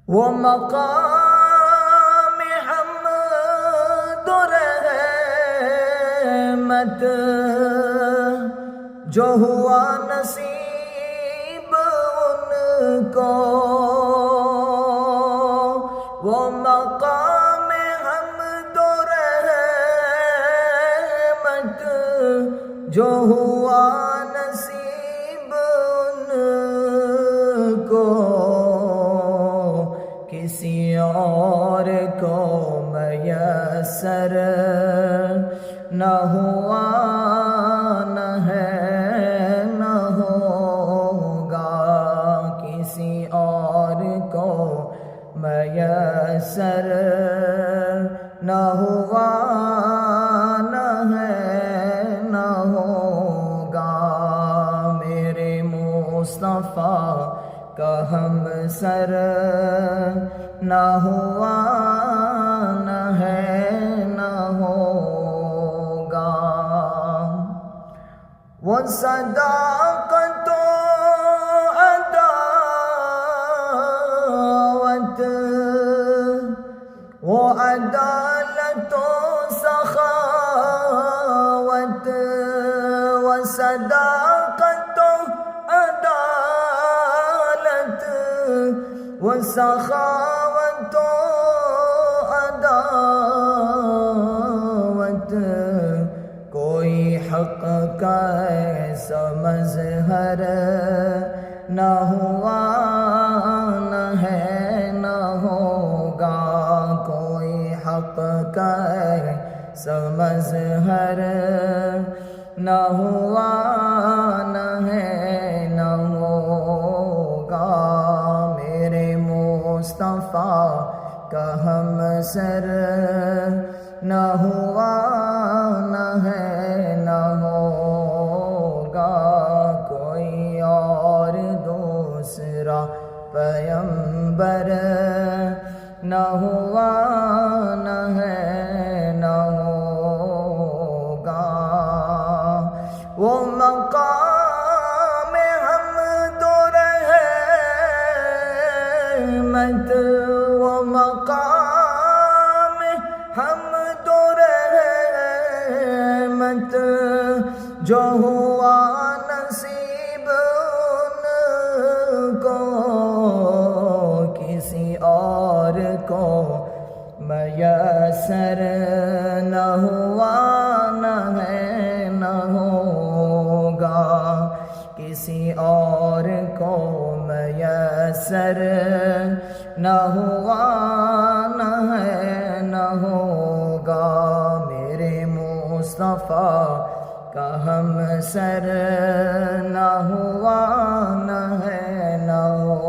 وہ مقام حمد و رحمت جو ہوا نصیب ان کو، وہ مقام حمد و رحمت جو ہوا نصیب ان کو، کسی اور کو میسر نہ ہوا، نہ ہے نہ ہوگا، کسی اور کو میسر نہ ہوا، نہ ہے نہ ہوگا۔ میرے مصطفیٰ کا ہم سر نہ ہوا، نہ ہے نہ ہوگا۔ وہ صداقت و عداوت، وہ عدالت و سخاوت، وہ صداقت و عدالت، وہ سخاوت و عداوت، کوئی حق کا ایسا مظہر نہ ہوا، نہ ہے نہ ہوگا، کوئی حق کا ایسا مظہر نہ ہوا، نہ ہے نہ ہوگا۔ میرے مصطفیٰ کا ہم سر نہ ہوا، نہ ہے نہ ہوگا، کوئی اور دوسرا پیغمبر نہ ہوا، نہ ہے نہ ہوگا۔ وہ مقام حمد و رحمت، وہ مقام حمد و رحمت جو ہوا نصیب ان کو، کسی اور کو میسر نہ ہوا، نہ ہے نہ ہوگا، کسی اور کو میسر نہ ہوا، نہ ہے نہ ہوگا۔ میرے مصطفیٰ کا ہم سر نہ ہوا، نہ ہے نہ ہوگا۔